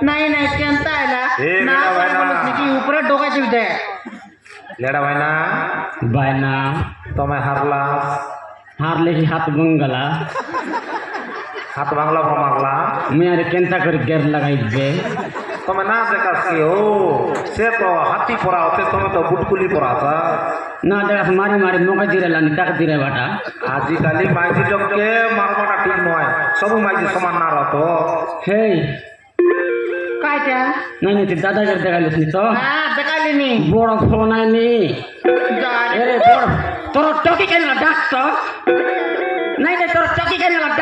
নাই নাই কেনতা আইলা এ না বেটা ভাই না। বলছ কি উপরে ঢোকাইছিল দে লেডা ভাই না বায়না তুমি হারলা হারলে কি হাত গঙ্গালা হাত বাংলা মারলা মেয়ারে কেনতা করে গের লাগাই দে তুমি না দেখাস কি ও সে তো হাতি পড়া হতে তুমি তো বুটকুলি পড়া তা না দেখাস মারি মারি মোকা দিরে লানি তাকে দিরে বাটা আজিকালি মাইজি লোককে মারবাটা ঠিক নয় সবু মাইজি সমান না রতো হেই কাইটা নাই নাই তুই দাদাগিরি দেখালিস নি তো হ্যাঁ দেখাইলিনি বড় ফোন আইনি এরে বড় তোর চকি কেন ডাক তো নাই নাই তোর চকি কেন ডাক